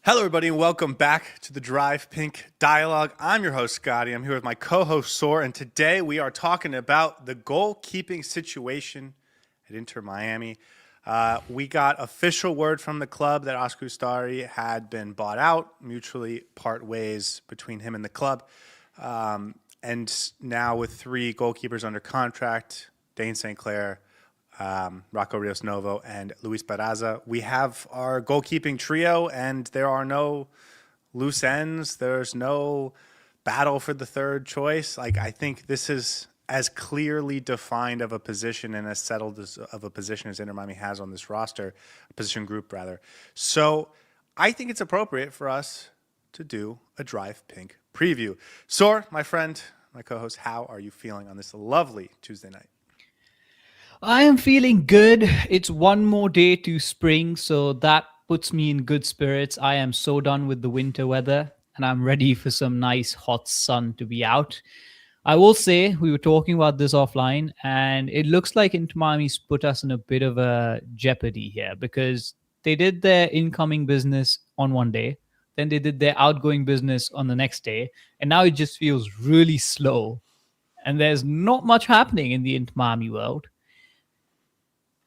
Hello, everybody, and welcome back to the Drive Pink Dialogue. I'm your host, Scotty. I'm here with my co-host, Saur, and today we are talking about the goalkeeping situation at Inter Miami. We got official word from the club that Oscar Ustari had been bought out, mutually part ways between him and the club. And now with three goalkeepers under contract, Dane St. Clair, Rocco Rios Novo, and Luis Barraza. We have our goalkeeping trio, and there are no loose ends. There's no battle for the third choice. I think this is as clearly defined of a position and as settled of a position as Inter Miami has on this roster, position group rather. So I think it's appropriate for us to do a Drive Pink preview. Saur, my friend, my co-host, how are you feeling on this lovely Tuesday night? I am feeling good. It's one more day to spring, so that puts me in good spirits. I am so done with the winter weather and I'm ready for some nice hot sun to be out. I will say we were talking about this offline, and it looks like Inter Miami's put us in a bit of a jeopardy here because they did their incoming business on one day, then they did their outgoing business on the next day, and now it just feels really slow. And there's not much happening in the Inter Miami world.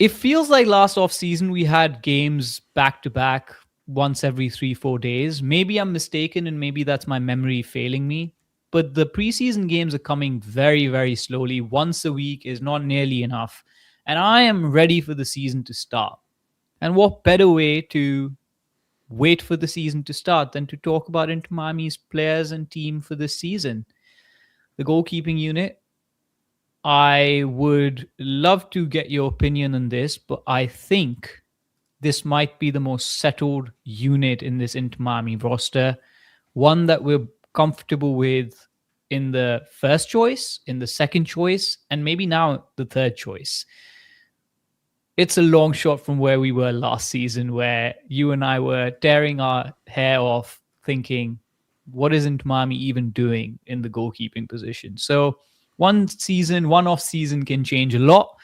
It feels like last off season we had games back to back once every 3-4 days. Maybe I'm mistaken and maybe that's my memory failing me. But the preseason games are coming very, very slowly. Once a week is not nearly enough. And I am ready for the season to start. And what better way to wait for the season to start than to talk about Inter Miami's players and team for this season? The goalkeeping unit, I would love to get your opinion on this, but I think this might be the most settled unit in this Inter Miami roster. One that we're comfortable with in the first choice, in the second choice, and maybe now the third choice. It's a long shot from where we were last season, where you and I were tearing our hair off thinking, what is Inter Miami even doing in the goalkeeping position? So one season, one off season can change a lot.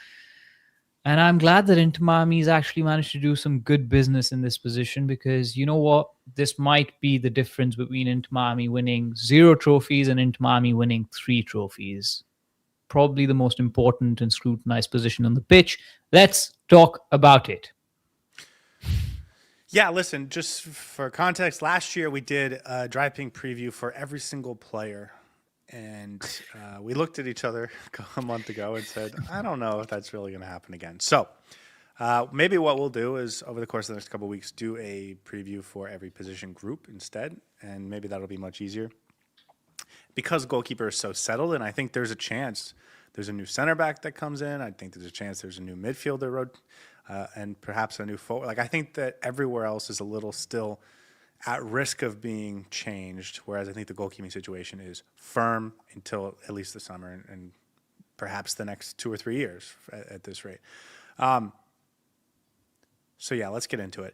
And I'm glad that Inter Miami's actually managed to do some good business in this position, because you know what? This might be the difference between Inter Miami winning 0 trophies and Inter Miami winning 3 trophies. Probably the most important and scrutinized position on the pitch. Let's talk about it. Yeah, listen, just for context, last year we did a Drive Pink preview for every single player. And we looked at each other a month ago and said, I don't know if that's really going to happen again. So maybe what we'll do is over the course of the next couple of weeks, do a preview for every position group instead. And maybe that'll be much easier. Because goalkeeper is so settled, and I think there's a chance there's a new center back that comes in. I think there's a chance there's a new midfielder and perhaps a new forward. I think that everywhere else is a little still at risk of being changed, whereas I think the goalkeeping situation is firm until at least the summer and perhaps the next 2 or 3 years at this rate. So yeah, let's get into it.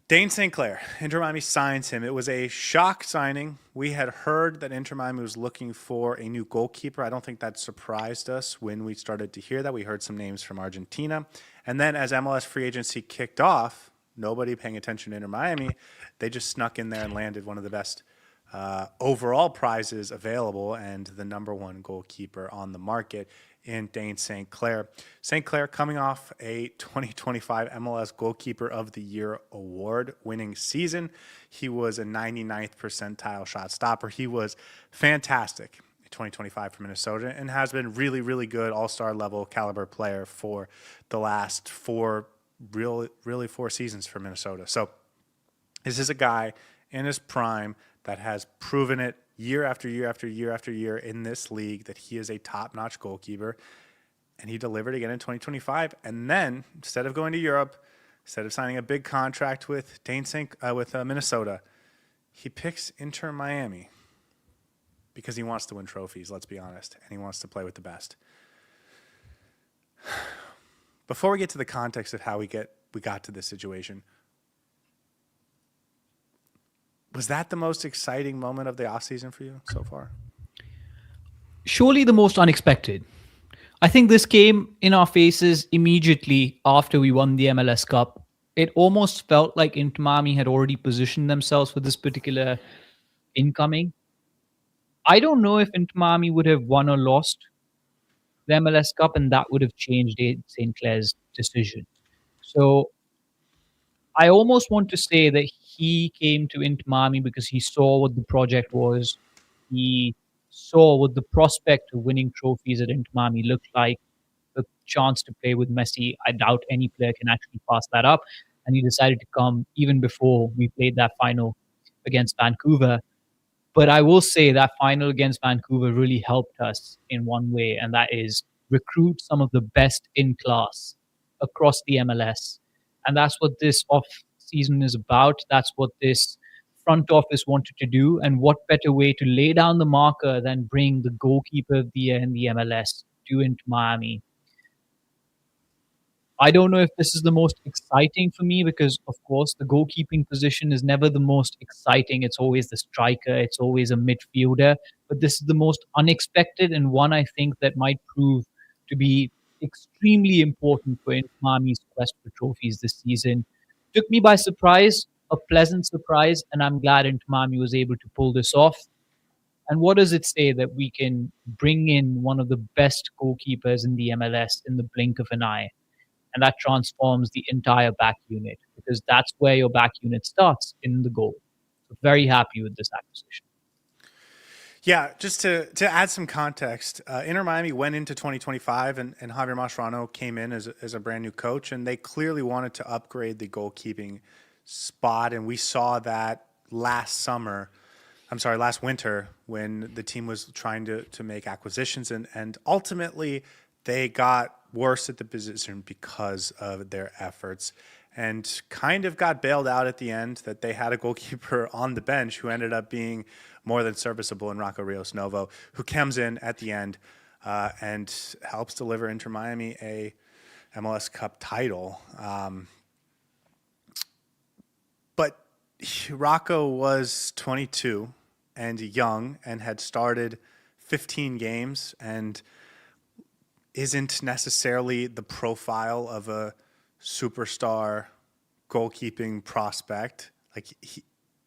Dane St. Clair, Inter Miami signs him. It was a shock signing. We had heard that Inter Miami was looking for a new goalkeeper. I don't think that surprised us when we started to hear that. We heard some names from Argentina. And then as MLS free agency kicked off, nobody paying attention to Inter Miami, they just snuck in there and landed one of the best overall prizes available and the number one goalkeeper on the market in Dane St. Clair. St. Clair coming off a 2025 MLS Goalkeeper of the Year award winning season. He was a 99th percentile shot stopper. He was fantastic in 2025 for Minnesota and has been really, really good all-star level caliber player for the last 4 seasons for Minnesota. So this is a guy in his prime that has proven it year after year after year after year in this league that he is a top-notch goalkeeper, and he delivered again in 2025. And then instead of going to Europe, instead of signing a big contract with Minnesota, he picks Inter Miami because he wants to win trophies, let's be honest, and he wants to play with the best. Before we get to the context of how we got to this situation, was that the most exciting moment of the offseason for you so far? Surely the most unexpected. I think this came in our faces immediately after we won the MLS Cup. it almost felt like Inter Miami had already positioned themselves for this particular incoming. I don't know if Inter Miami would have won or lost the MLS Cup, and that would have changed St. Clair's decision. So I almost want to say that he came to Inter Miami because he saw what the project was. He saw what the prospect of winning trophies at Inter Miami looked like. The chance to play with Messi, I doubt any player can actually pass that up. And he decided to come even before we played that final against Vancouver. But I will say that final against Vancouver really helped us in one way, and that is recruit some of the best in class across the MLS. And that's what this off season is about. That's what this front office wanted to do. And what better way to lay down the marker than bring the goalkeeper of the year in the MLS to into Miami? I don't know if this is the most exciting for me because, of course, the goalkeeping position is never the most exciting. It's always the striker, it's always a midfielder. But this is the most unexpected and one I think that might prove to be extremely important for Inter Miami's quest for trophies this season. Took me by surprise, a pleasant surprise, and I'm glad Inter Miami was able to pull this off. And what does it say that we can bring in one of the best goalkeepers in the MLS in the blink of an eye? And that transforms the entire back unit because that's where your back unit starts in the goal. So very happy with this acquisition. Yeah, just to add some context, Inter Miami went into 2025 and Javier Mascherano came in as a brand new coach, and they clearly wanted to upgrade the goalkeeping spot. And we saw that last winter when the team was trying to make acquisitions, and ultimately they got worse at the position because of their efforts and kind of got bailed out at the end that they had a goalkeeper on the bench who ended up being more than serviceable in Rocco Rios Novo, who comes in at the end and helps deliver Inter Miami a MLS Cup title. But Rocco was 22 and young and had started 15 games and isn't necessarily the profile of a superstar goalkeeping prospect. Like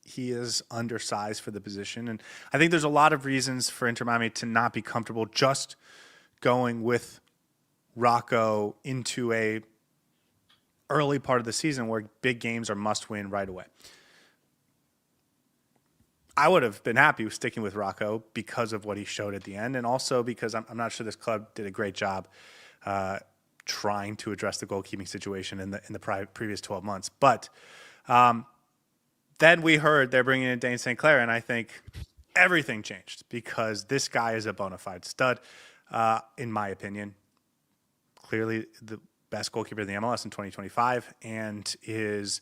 he is undersized for the position, and I think there's a lot of reasons for Inter Miami to not be comfortable just going with Rocco into a early part of the season where big games are must win right away. I would have been happy with sticking with Rocco because of what he showed at the end, and also because I'm not sure this club did a great job trying to address the goalkeeping situation in the previous 12 months. But then we heard they're bringing in Dane St. Clair, and I think everything changed because this guy is a bona fide stud, in my opinion. Clearly the best goalkeeper in the MLS in 2025 and is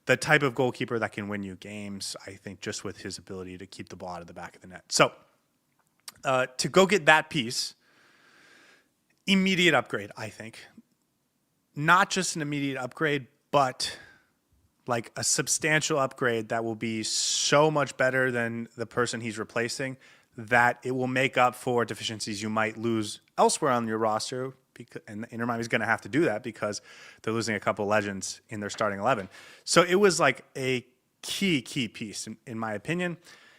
the type of goalkeeper that can win you games, I think, just with his ability to keep the ball out of the back of the net. So to go get that piece, immediate upgrade, I think. Not just an immediate upgrade, but like a substantial upgrade that will be so much better than the person he's replacing that it will make up for deficiencies you might lose elsewhere on your roster. And Inter Miami is going to have to do that because they're losing a couple legends in their starting 11. So it was like a key piece, in my opinion.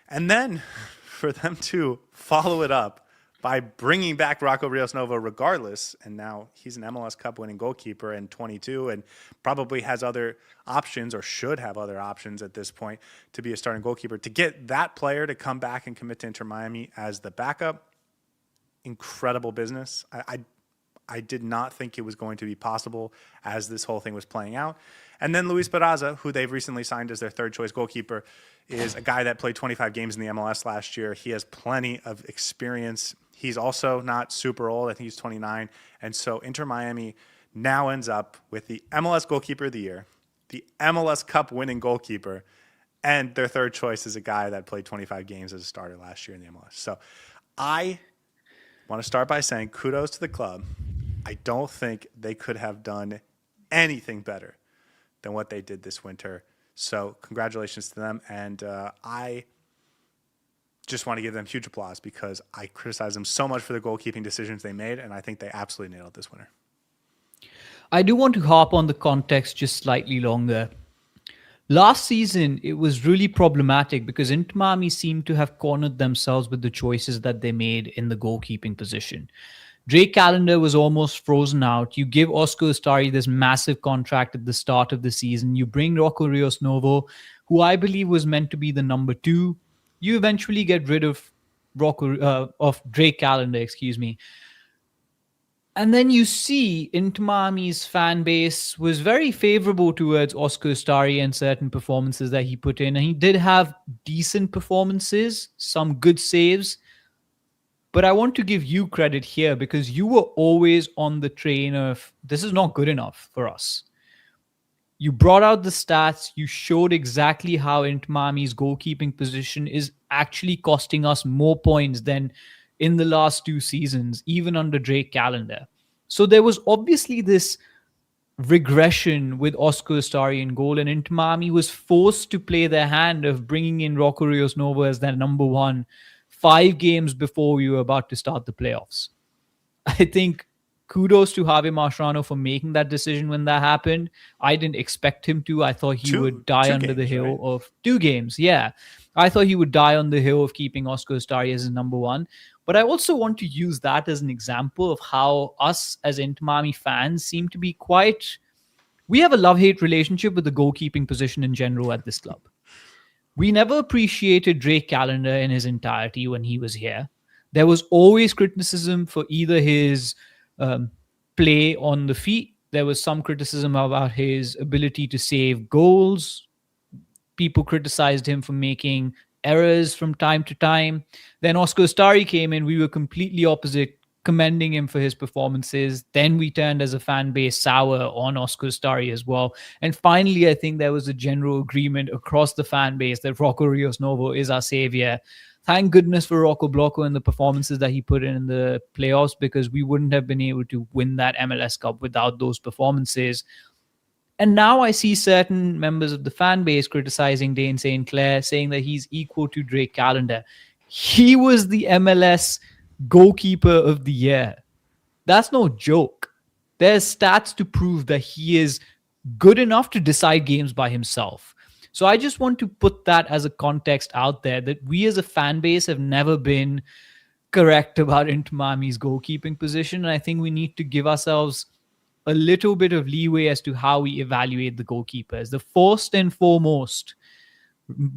And then for them to follow it up by bringing back Rocco Rios Novo regardless, and now he's an MLS Cup winning goalkeeper and 22 and probably has other options or should have other options at this point to be a starting goalkeeper. To get that player to come back and commit to Inter Miami as the backup, incredible business. I did not think it was going to be possible as this whole thing was playing out. And then Luis Peraza, who they've recently signed as their third choice goalkeeper, is a guy that played 25 games in the MLS last year. He has plenty of experience. He's also not super old. I think he's 29. And so Inter Miami now ends up with the MLS goalkeeper of the year, the MLS Cup winning goalkeeper, and their third choice is a guy that played 25 games as a starter last year in the MLS. So I want to start by saying kudos to the club. I don't think they could have done anything better than what they did this winter. So congratulations to them. And I just want to give them huge applause because I criticize them so much for the goalkeeping decisions they made, and I think they absolutely nailed it this winter. I do want to harp on the context just slightly longer. Last season, it was really problematic because Inter Miami seemed to have cornered themselves with the choices that they made in the goalkeeping position. Drake Callender was almost frozen out. You give Oscar Ustari this massive contract at the start of the season. You bring Rocco Rios Novo, who I believe was meant to be the number two. You eventually get rid of Drake Callender, excuse me. And then you see Inter Miami's fan base was very favorable towards Oscar Ustari and certain performances that he put in. And he did have decent performances, some good saves. But I want to give you credit here because you were always on the train of this is not good enough for us. You brought out the stats. You showed exactly how Inter Miami's goalkeeping position is actually costing us more points than in the last two seasons, even under Drake Callender. So there was obviously this regression with Oscar Ustari in goal, and Inter Miami was forced to play their hand of bringing in Rocco Rios Nova as their number one 5 games before we were about to start the playoffs. I think kudos to Javi Mascherano for making that decision when that happened. I didn't expect him to. I thought he would die under the hill of 2 games. Yeah. I thought he would die on the hill of keeping Oscar Ustari as his number one. But I also want to use that as an example of how us as Inter Miami fans seem to be quite. We have a love-hate relationship with the goalkeeping position in general at this club. We never appreciated Drake Callender in his entirety when he was here. There was always criticism for either his play on the feet. There was some criticism about his ability to save goals. People criticized him for making errors from time to time. Then Oscar Ustari came in. We were completely opposite, commending him for his performances. Then we turned as a fan base sour on Oscar Ustari as well. And finally, I think there was a general agreement across the fan base that Rocco Rios Novo is our savior. Thank goodness for Rocco Blocco and the performances that he put in the playoffs, because we wouldn't have been able to win that MLS Cup without those performances. And now I see certain members of the fan base criticizing Dane St. Clair, saying that he's equal to Drake Callender. He was the MLS goalkeeper of the year. That's no joke. There's stats to prove that he is good enough to decide games by himself. So I just want to put that as a context out there, that we as a fan base have never been correct about Inter Miami's goalkeeping position. And I think we need to give ourselves a little bit of leeway as to how we evaluate the goalkeepers. The first and foremost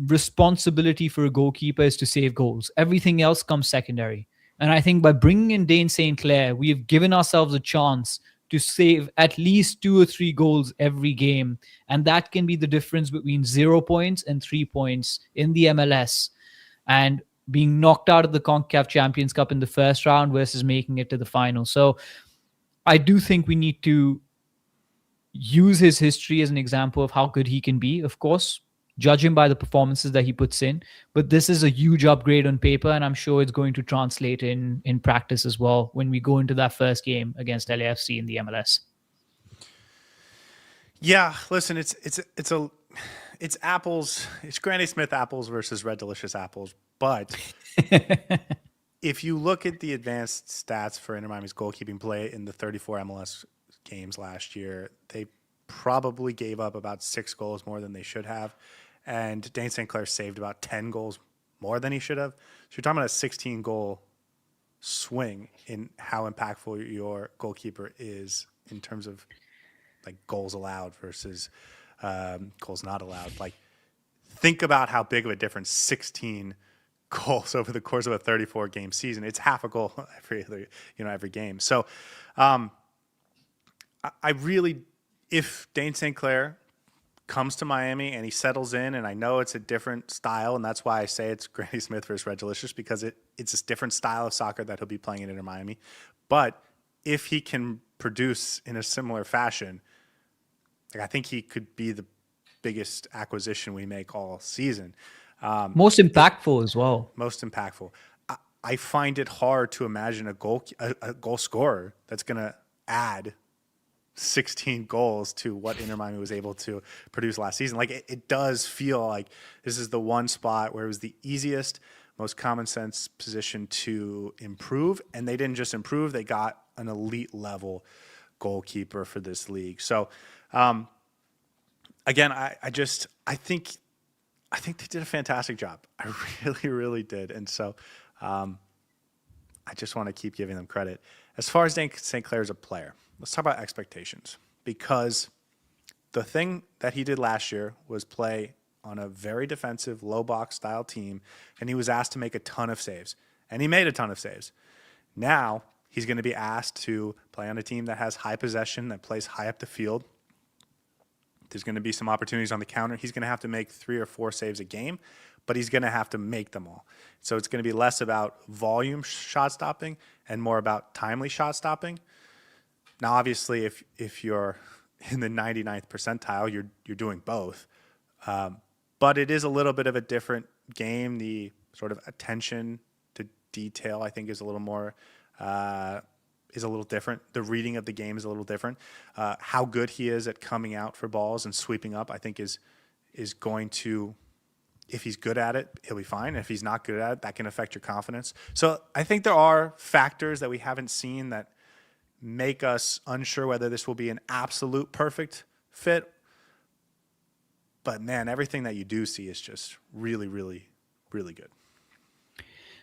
responsibility for a goalkeeper is to save goals. Everything else comes secondary. And I think by bringing in Dane St. Clair, we have given ourselves a chance to save at least 2 or 3 goals every game. And that can be the difference between 0 points and 3 points in the MLS. And being knocked out of the CONCACAF Champions Cup in the first round versus making it to the final. So I do think we need to use his history as an example of how good he can be, of course. Judge him by the performances that he puts in. But this is a huge upgrade on paper, and I'm sure it's going to translate in practice as well when we go into that first game against LAFC in the MLS. Yeah, listen, it's apples. It's Granny Smith apples versus Red Delicious apples. But if you look at the advanced stats for Inter Miami's goalkeeping play in the 34 MLS games last year, they probably gave up about 6 goals more than they should have. And Dane St. Clair saved about 10 goals more than he should have. So you're talking about a 16-goal swing in how impactful your goalkeeper is in terms of like goals allowed versus goals not allowed. Like, think about how big of a difference 16 goals over the course of a 34-game season. It's half a goal every game. So I really, if Dane St. Clair comes to Miami and he settles in, and I know it's a different style, and that's why I say it's Granny Smith versus Red Delicious, because it's a different style of soccer that he'll be playing in Inter Miami. But if he can produce in a similar fashion, like, I think he could be the biggest acquisition we make all season. Most impactful as well. Most impactful. I find it hard to imagine a goal scorer that's going to add 16 goals to what Inter Miami was able to produce last season. Like, it does feel like this is the one spot where it was the easiest, most common sense position to improve. And they didn't just improve, they got an elite level goalkeeper for this league. So, again, I think they did a fantastic job. I really, really did. And so, I just want to keep giving them credit. As far as Dane St. Clair as a player, let's talk about expectations, because the thing that he did last year was play on a very defensive, low box style team, and he was asked to make a ton of saves, and he made a ton of saves. Now he's going to be asked to play on a team that has high possession, that plays high up the field. There's going to be some opportunities on the counter. He's going to have to make 3 or 4 saves a game, but he's going to have to make them all. So it's going to be less about volume shot stopping and more about timely shot stopping. Now, obviously, if you're in the 99th percentile, you're doing both. But it is a little bit of a different game. The sort of attention to detail, I think, is a little more is a little different. The reading of the game is a little different. How good he is at coming out for balls and sweeping up, I think, is going to, if he's good at it, he'll be fine. If he's not good at it, that can affect your confidence. So I think there are factors that we haven't seen that make us unsure whether this will be an absolute perfect fit. But man, everything that you do see is just really, really, really good.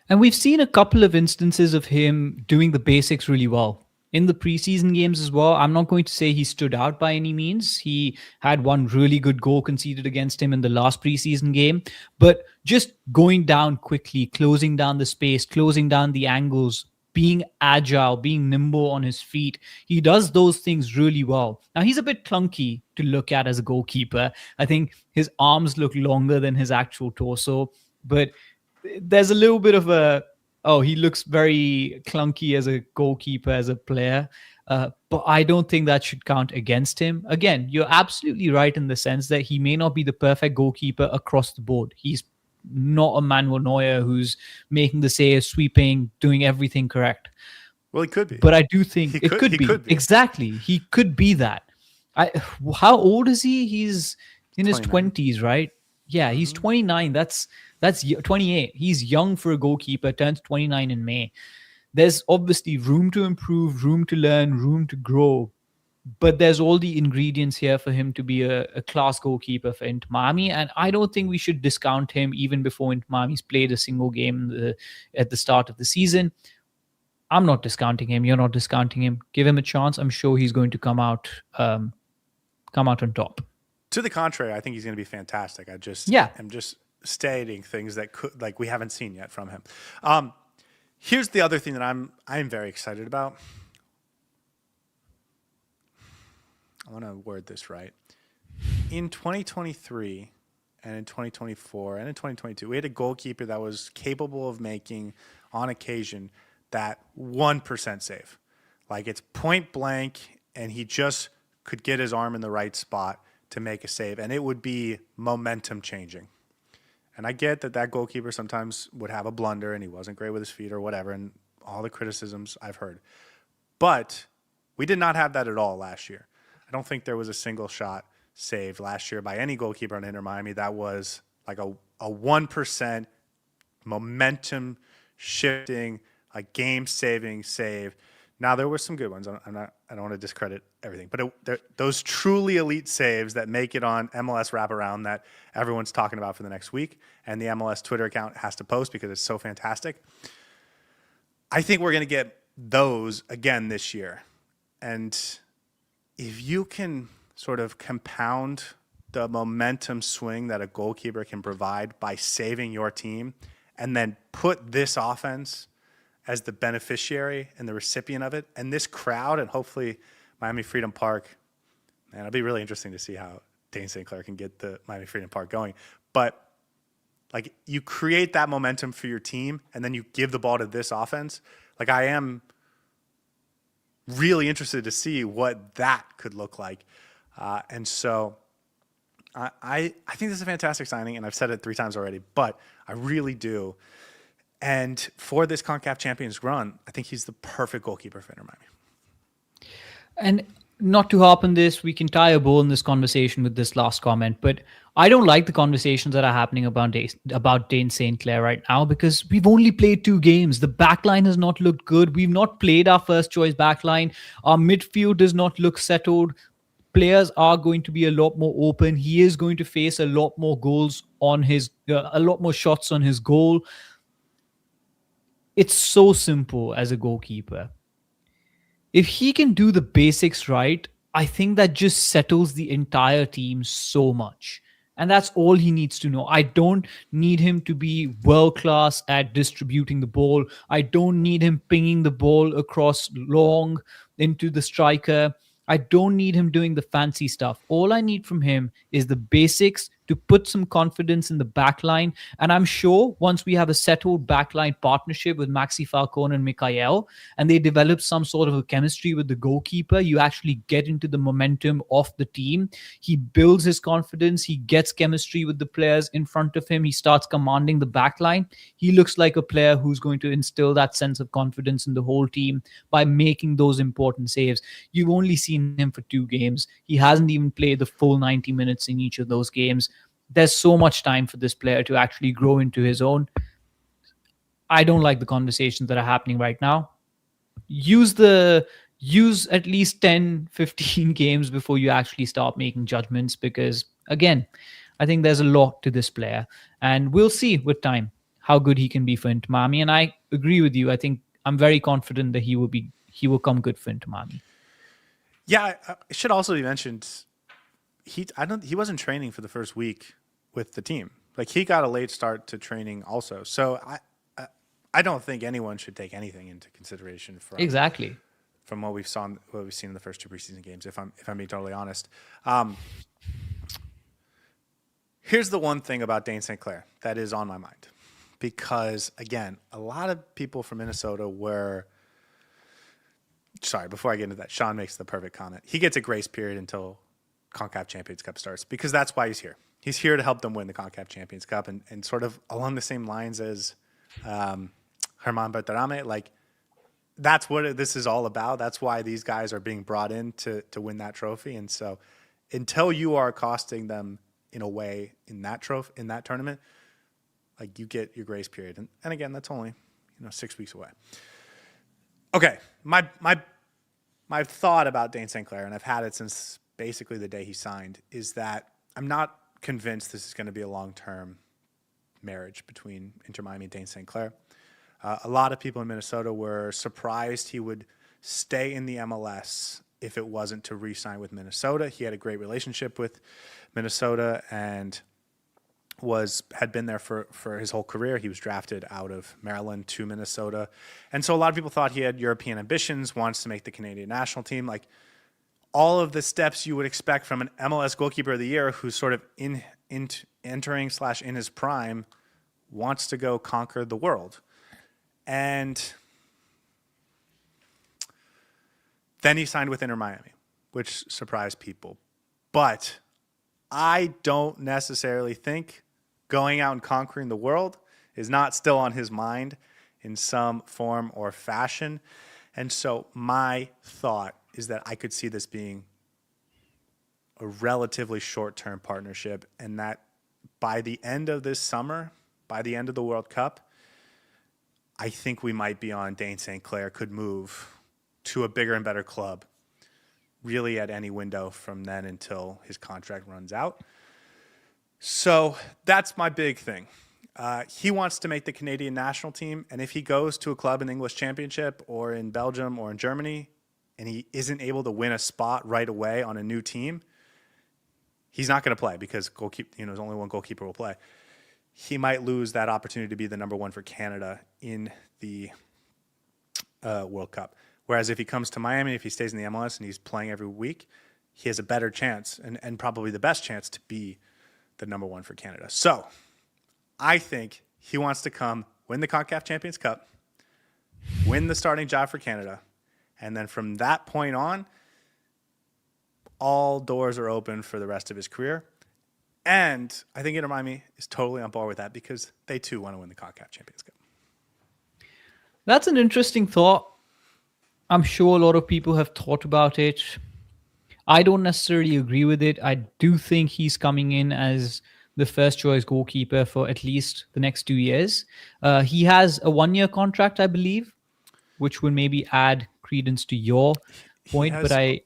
And we've seen a couple of instances of him doing the basics really well in the preseason games as well. I'm not going to say he stood out by any means. He had one really good goal conceded against him in the last preseason game, but just going down quickly, closing down the space, closing down the angles, being agile, being nimble on his feet. He does those things really well. Now, he's a bit clunky to look at as a goalkeeper. I think his arms look longer than his actual torso, but there's a little bit of he looks very clunky as a goalkeeper, as a player. But I don't think that should count against him. Again, you're absolutely right in the sense that he may not be the perfect goalkeeper across the board. He's not a Manuel Neuer who's making the saves, sweeping, doing everything correct. Well, he could be. But I do think it could be. Exactly. He could be that. How old is he? He's in his 20s, right? Yeah, he's 29. That's 28. He's young for a goalkeeper, turns 29 in May. There's obviously room to improve, room to learn, room to grow. But there's all the ingredients here for him to be a class goalkeeper for Inter Miami. And I don't think we should discount him even before Inter Miami's played a single game at the start of the season. I'm not discounting him. You're not discounting him. Give him a chance. I'm sure he's going to come out on top. To the contrary, I think he's going to be fantastic. I'm just stating things that we haven't seen yet from him. Here's the other thing that I'm very excited about. I want to word this right. In 2023 and in 2024 and in 2022, we had a goalkeeper that was capable of making, on occasion, that 1% save. Like, it's point blank, and he just could get his arm in the right spot to make a save, and it would be momentum changing. And I get that goalkeeper sometimes would have a blunder and he wasn't great with his feet or whatever, and all the criticisms I've heard. But we did not have that at all last year. I don't think there was a single shot saved last year by any goalkeeper on Inter Miami that was like a 1% momentum shifting, a game saving save. Now, there were some good ones. I don't want to discredit everything, but those truly elite saves that make it on MLS Wraparound that everyone's talking about for the next week, and the MLS Twitter account has to post because it's so fantastic. I think we're going to get those again this year. And if you can sort of compound the momentum swing that a goalkeeper can provide by saving your team, and then put this offense as the beneficiary and the recipient of it, and this crowd, and hopefully Miami Freedom Park, man, it'll be really interesting to see how Dane St. Clair can get the Miami Freedom Park going. But like, you create that momentum for your team, and then you give the ball to this offense. Like, I am really interested to see what that could look like. And so I think this is a fantastic signing, and I've said it 3 times already, but I really do. And for this CONCACAF Champions run, I think he's the perfect goalkeeper for Inter Miami. And Not to harp on this, we can tie a bow in this conversation with this last comment, but I don't like the conversations that are happening about Dane St. Clair right now because we've only played 2 games. The backline has not looked good. We've not played our first choice backline. Our midfield does not look settled. Players are going to be a lot more open. He is going to face a lot more goals on his, a lot more shots on his goal. It's so simple as a goalkeeper. If he can do the basics right, I think that just settles the entire team so much. And that's all he needs to know. I don't need him to be world class at distributing the ball. I don't need him pinging the ball across long into the striker. I don't need him doing the fancy stuff. All I need from him is the basics to put some confidence in the back line. And I'm sure once we have a settled backline partnership with Maxi Falcone and Mikael, and they develop some sort of a chemistry with the goalkeeper, you actually get into the momentum of the team. He builds his confidence. He gets chemistry with the players in front of him. He starts commanding the backline. He looks like a player who's going to instill that sense of confidence in the whole team by making those important saves. You've only seen him for 2 games. He hasn't even played the full 90 minutes in each of those games. There's so much time for this player to actually grow into his own. I don't like the conversations that are happening right now. Use at least 10, 15 games before you actually start making judgments because again, I think there's a lot to this player and we'll see with time how good he can be for Inter Miami. And I agree with you. I think I'm very confident that he will come good for Inter Miami. Yeah, it should also be mentioned. He wasn't training for the first week with the team. Like he got a late start to training also. So I don't think anyone should take anything into consideration Exactly. from what we've seen in the first 2 preseason games. If I'm being totally honest, here's the one thing about Dane St. Clair that is on my mind, because again, a lot of people from Minnesota were. Sorry, before I get into that, Sean makes the perfect comment. He gets a grace period until CONCACAF Champions Cup starts because that's why he's here. He's here to help them win the CONCACAF Champions Cup and sort of along the same lines as Herman Berterame. Like, that's what this is all about. That's why these guys are being brought in to win that trophy. And so until you are costing them in a way in that tournament, like you get your grace period. And again, that's only 6 weeks away. Okay, my thought about Dane St. Clair, and I've had it since basically the day he signed, is that I'm not convinced this is going to be a long-term marriage between Inter Miami and Dane St. Clair. A lot of people in Minnesota were surprised he would stay in the MLS if it wasn't to re-sign with Minnesota. He had a great relationship with Minnesota and had been there for his whole career. He was drafted out of Maryland to Minnesota. And so a lot of people thought he had European ambitions, wants to make the Canadian national team. Like all of the steps you would expect from an MLS goalkeeper of the year who's sort of entering / in his prime, wants to go conquer the world. And then he signed with Inter Miami, which surprised people. But I don't necessarily think going out and conquering the world is not still on his mind in some form or fashion. And so my thought is that I could see this being a relatively short-term partnership, and that by the end of this summer, by the end of the World Cup, I think we might be on Dane St. Clair could move to a bigger and better club really at any window from then until his contract runs out. So that's my big thing. He wants to make the Canadian national team, and if he goes to a club in the English Championship or in Belgium or in Germany and he isn't able to win a spot right away on a new team, he's not going to play because there's only one goalkeeper will play. He might lose that opportunity to be the number one for Canada in the World Cup. Whereas if he comes to Miami, if he stays in the MLS and he's playing every week, he has a better chance and probably the best chance to be the number one for Canada. So I think he wants to come win the CONCACAF Champions Cup, win the starting job for Canada, and then from that point on, all doors are open for the rest of his career. And I think Inter Miami is totally on board with that because they too want to win the CONCACAF Champions Cup. That's an interesting thought. I'm sure a lot of people have thought about it. I don't necessarily agree with it. I do think he's coming in as the first choice goalkeeper for at least the next 2 years. He has a 1 year contract, I believe, which would maybe add credence to your He point, but has I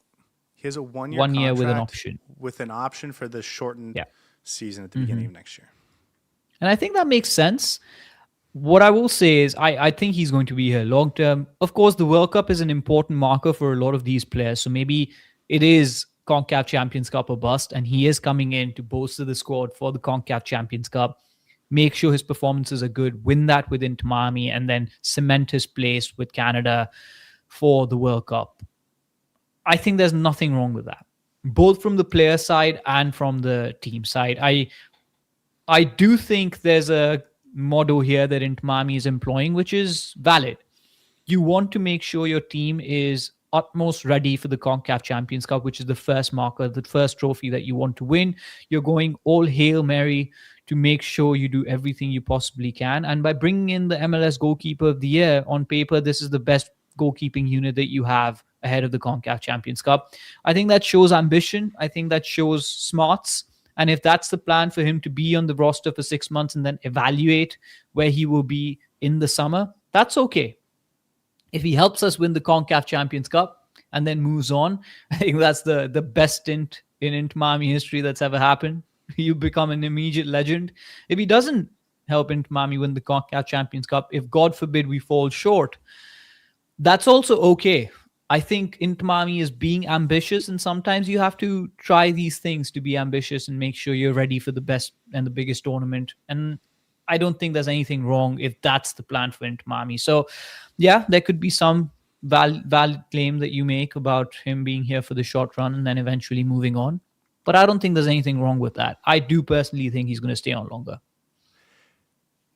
he has a 1 year 1 year with an contract option. with an option for the shortened Yeah. season at the beginning Hmm. of next year. And I think that makes sense. What I will say is, I think he's going to be here long term. Of course, the World Cup is an important marker for a lot of these players. So maybe it is CONCACAF Champions Cup or bust, and he is coming in to bolster the squad for the CONCACAF Champions Cup, make sure his performances are good, win that with Inter Miami, and then cement his place with Canada for the World Cup. I think there's nothing wrong with that, both from the player side and from the team side. I do think there's a motto here that Inter Miami is employing, which is valid. You want to make sure your team is utmost ready for the CONCACAF Champions Cup, which is the first marker, the first trophy that you want to win. You're going all Hail Mary to make sure you do everything you possibly can. And by bringing in the MLS Goalkeeper of the Year, on paper, this is the best goalkeeping unit that you have ahead of the CONCACAF Champions Cup. I think that shows ambition. I think that shows smarts. And if that's the plan for him to be on the roster for 6 months and then evaluate where he will be in the summer, that's okay. If he helps us win the CONCACAF Champions Cup and then moves on, I think that's the best stint in Inter Miami history that's ever happened. You become an immediate legend. If he doesn't help Inter Miami win the CONCACAF Champions Cup, if God forbid we fall short, that's also okay. I think Inter Miami is being ambitious, and sometimes you have to try these things to be ambitious and make sure you're ready for the best and the biggest tournament. And I don't think there's anything wrong if that's the plan for Inter Miami. So, yeah, there could be some valid claim that you make about him being here for the short run and then eventually moving on. But I don't think there's anything wrong with that. I do personally think he's going to stay on longer.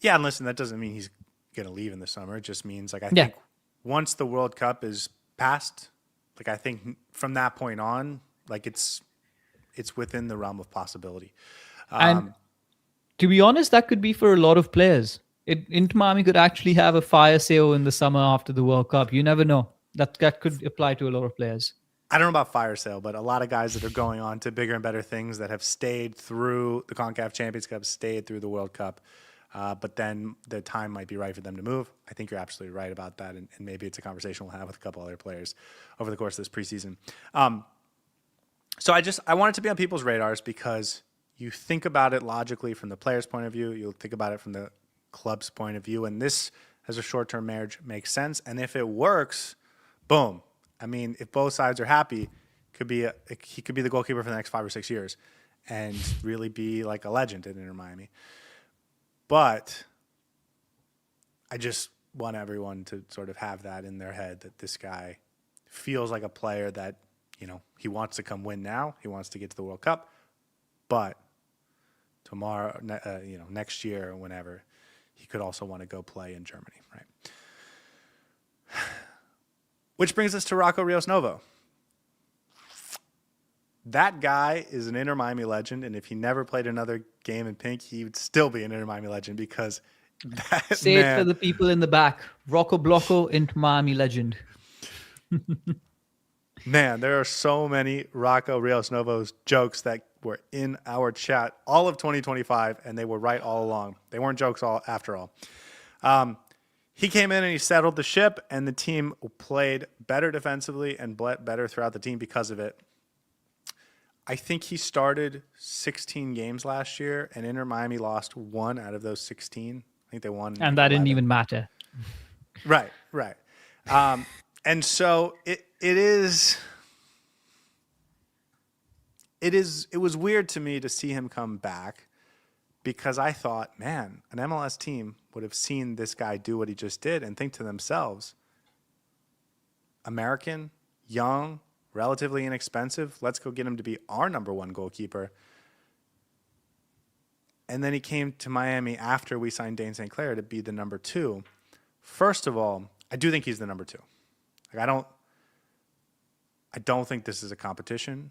Yeah, and listen, that doesn't mean he's going to leave in the summer. It just means like I Yeah. think once the World Cup is past, like I think from that point on, like it's within the realm of possibility. And to be honest, that could be for a lot of players. Inter Miami could actually have a fire sale in the summer after the World Cup. You never know. That could apply to a lot of players. I don't know about fire sale, but a lot of guys that are going on to bigger and better things that have stayed through the CONCACAF Champions Cup, stayed through the World Cup, but then the time might be right for them to move. I think you're absolutely right about that, and maybe it's a conversation we'll have with a couple other players over the course of this preseason. So I want it to be on people's radars because you think about it logically from the player's point of view, you'll think about it from the club's point of view, and this as a short-term marriage makes sense. And if it works, boom. I mean, if both sides are happy, he could be the goalkeeper for the next 5 or 6 years and really be like a legend in Inter Miami. But I just want everyone to sort of have that in their head that this guy feels like a player that, he wants to come win now. He wants to get to the World Cup. But tomorrow, next year or whenever, he could also want to go play in Germany, right? Which brings us to Rocco Rios Novo. That guy is an Inter Miami legend, and if he never played another game in pink, he would still be an Inter Miami legend because that Say man, it for the people in the back. Rocco Blocco, Inter Miami legend. man, there are so many Rocco Rios Novos jokes that were in our chat all of 2025, and they were right all along. They weren't jokes after all. He came in and he settled the ship, and the team played better defensively and better throughout the team because of it. I think he started 16 games last year, and Inter Miami lost 1 out of those 16. I think they won. And that 11. didn't even matter. Right. And so it was weird to me to see him come back because I thought, man, an MLS team would have seen this guy do what he just did and think to themselves, American, young, relatively inexpensive, let's go get him to be our number one goalkeeper. And then he came to Miami after we signed Dane St. Clair to be the number 2. First of all, I do think he's the number 2. Like I don't think this is a competition.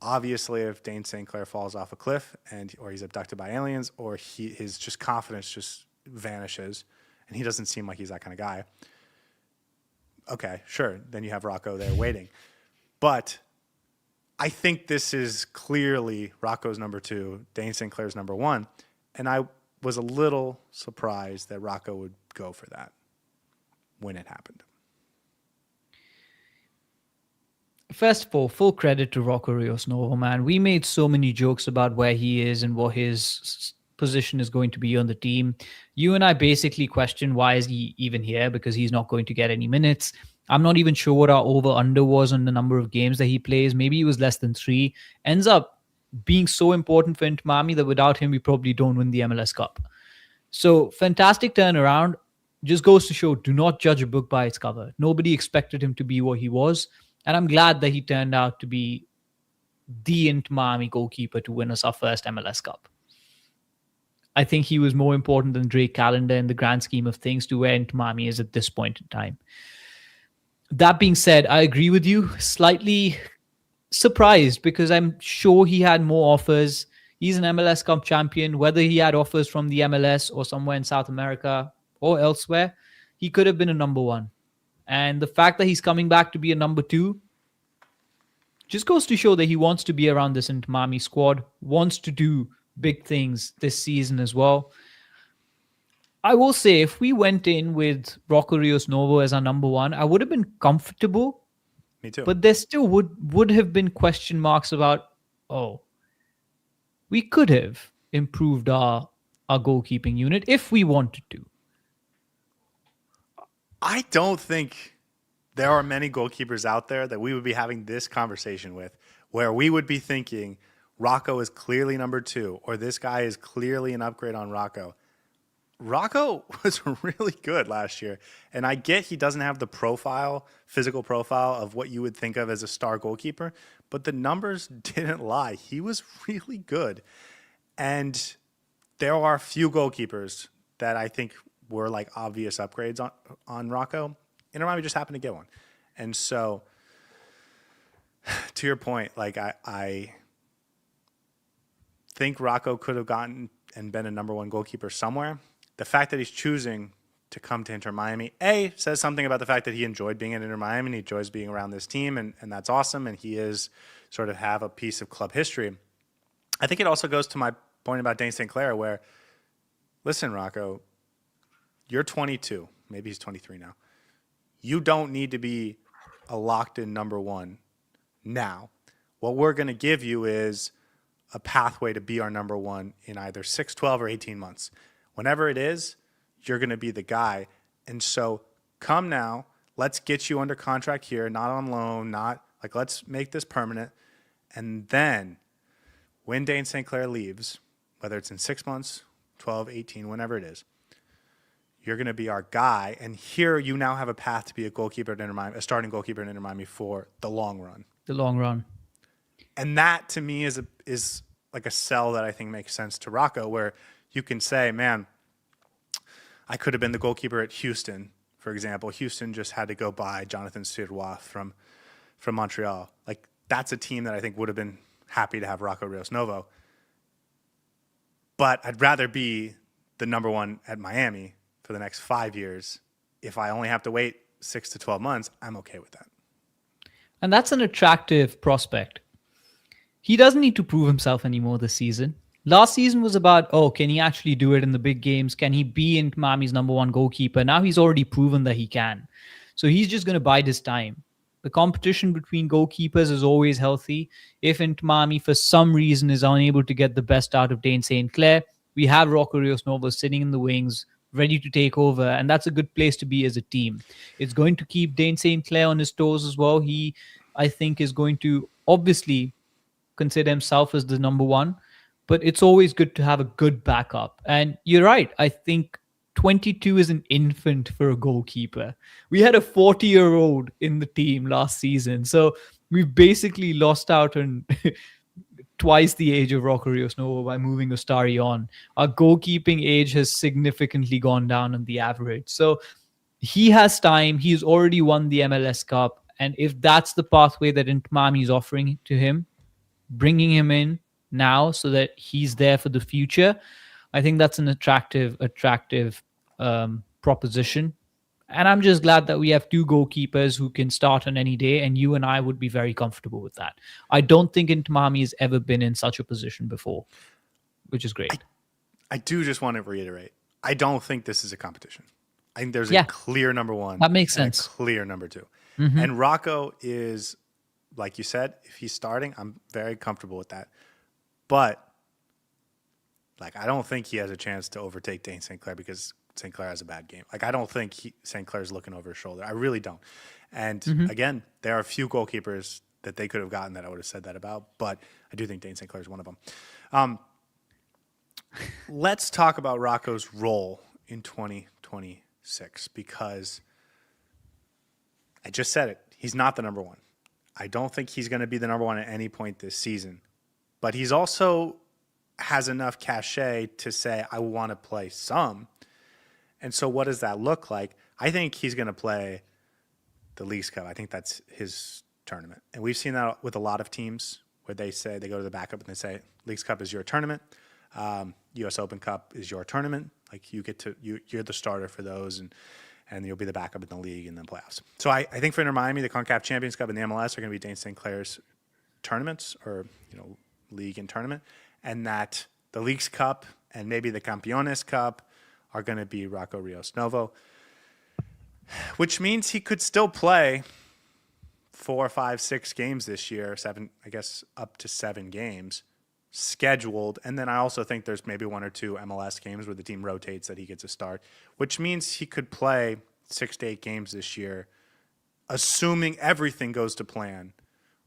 Obviously, if Dane St. Clair falls off a cliff or he's abducted by aliens or his just confidence just vanishes and he doesn't seem like he's that kind of guy, okay, sure, then you have Rocco there waiting. But I think this is clearly Rocco's number 2, Dane St. Clair's number 1, and I was a little surprised that Rocco would go for that when it happened. First of all, full credit to Rocco Rios Novo, man. We made so many jokes about where he is and what his position is going to be on the team. You and I basically question why is he even here, because he's not going to get any minutes. I'm not even sure what our over-under was on the number of games that he plays. Maybe it was less than 3. Ends up being so important for Inter Miami that without him, we probably don't win the MLS Cup. So fantastic turnaround. Just goes to show, do not judge a book by its cover. Nobody expected him to be what he was. And I'm glad that he turned out to be the Inter Miami goalkeeper to win us our first MLS Cup. I think he was more important than Drake Callender in the grand scheme of things to where Inter Miami is at this point in time. That being said, I agree with you. Slightly surprised because I'm sure he had more offers. He's an MLS Cup champion. Whether he had offers from the MLS or somewhere in South America or elsewhere, he could have been a number 1. And the fact that he's coming back to be a number 2 just goes to show that he wants to be around this Inter Miami squad, wants to do big things this season as well. I will say, if we went in with Rocco Rios Novo as our number 1, I would have been comfortable. Me too. But there still would have been question marks about, we could have improved our goalkeeping unit if we wanted to. I don't think there are many goalkeepers out there that we would be having this conversation with where we would be thinking Rocco is clearly number 2 or this guy is clearly an upgrade on Rocco. Rocco was really good last year, and I get he doesn't have the physical profile of what you would think of as a star goalkeeper, but the numbers didn't lie. He was really good, and there are a few goalkeepers that I think were like obvious upgrades on Rocco. Inter Miami just happened to get one. And so, to your point, like I think Rocco could have gotten and been a number 1 goalkeeper somewhere. The fact that he's choosing to come to Inter Miami, says something about the fact that he enjoyed being at Inter Miami and he enjoys being around this team, and that's awesome, and he is sort of have a piece of club history. I think it also goes to my point about Dane St. Clair where, listen, Rocco, you're 22. Maybe he's 23 now. You don't need to be a locked-in number 1 now. What we're going to give you is a pathway to be our number 1 in either 6, 12, or 18 months. Whenever it is, you're going to be the guy. And so come now. Let's get you under contract here, not on loan, let's make this permanent. And then when Dane St. Clair leaves, whether it's in 6 months, 12, 18, whenever it is, you're going to be our guy. And here you now have a path to be a goalkeeper at Inter Miami, a starting goalkeeper at Inter Miami for the long run. The long run. And that to me is like a sell that I think makes sense to Rocco, where you can say, man, I could have been the goalkeeper at Houston, for example. Houston just had to go buy Jonathan Sirois from Montreal. Like, that's a team that I think would have been happy to have Rocco Rios Novo. But I'd rather be the number 1 at Miami for the next 5 years. If I only have to wait 6 to 12 months, I'm okay with that. And that's an attractive prospect. He doesn't need to prove himself anymore this season. Last season was about, can he actually do it in the big games? Can he be Inter Miami's number 1 goalkeeper? Now he's already proven that he can. So he's just going to bide his time. The competition between goalkeepers is always healthy. If Inter Miami, for some reason, is unable to get the best out of Dane St. Clair, we have Rocco Rios Novo sitting in the wings, ready to take over, and that's a good place to be as a team. It's going to keep Dane St. Clair on his toes as well. He, I think, is going to obviously consider himself as the number 1, but it's always good to have a good backup. And you're right. I think 22 is an infant for a goalkeeper. We had a 40-year-old in the team last season, so we've basically lost out on twice the age of Rocco Rios Novo by moving Ostari on. Our goalkeeping age has significantly gone down on the average. So he has time. He's already won the MLS Cup. And if that's the pathway that Inter Miami is offering to him, bringing him in now so that he's there for the future, I think that's an attractive proposition. And I'm just glad that we have two goalkeepers who can start on any day, and you and I would be very comfortable with that. I don't think Inter Miami has ever been in such a position before, which is great. I do just want to reiterate, I don't think this is a competition. I think there's a Yeah, clear number one that makes and a sense. clear number two. And Rocco is, like you said, if he's starting, I'm very comfortable with that. But like, I don't think he has a chance to overtake Dane St. Clair because St. Clair has a bad game. Like, I don't think St. Clair's looking over his shoulder. I really don't. And again, there are a few goalkeepers that they could have gotten that I would have said that about, but I do think Dane St. Clair is one of them. Let's talk about Rocco's role in 2026 because I just said it. He's not the number one. I don't think he's going to be the number one at any point this season, but he's also has enough cachet to say, I want to play some. And so what does that look like? I think he's going to play the Leagues Cup. I think that's his tournament. And we've seen that with a lot of teams where they say, they go to the backup and they say, Leagues Cup is your tournament. US Open Cup is your tournament. Like you get to, you're the starter for those and you'll be the backup in the league and then playoffs. So I think for Inter Miami, the CONCACAF Champions Cup and the MLS are going to be Dane St. Clair's tournaments or, league and tournament. And that the Leagues Cup and maybe the Campeones Cup are going to be Rocco Rios Novo, which means he could still play 4, 5, 6 games this year, 7, I guess up to 7 games scheduled. And then I also think there's maybe 1 or 2 MLS games where the team rotates that he gets a start, which means he could play 6 to 8 games this year, assuming everything goes to plan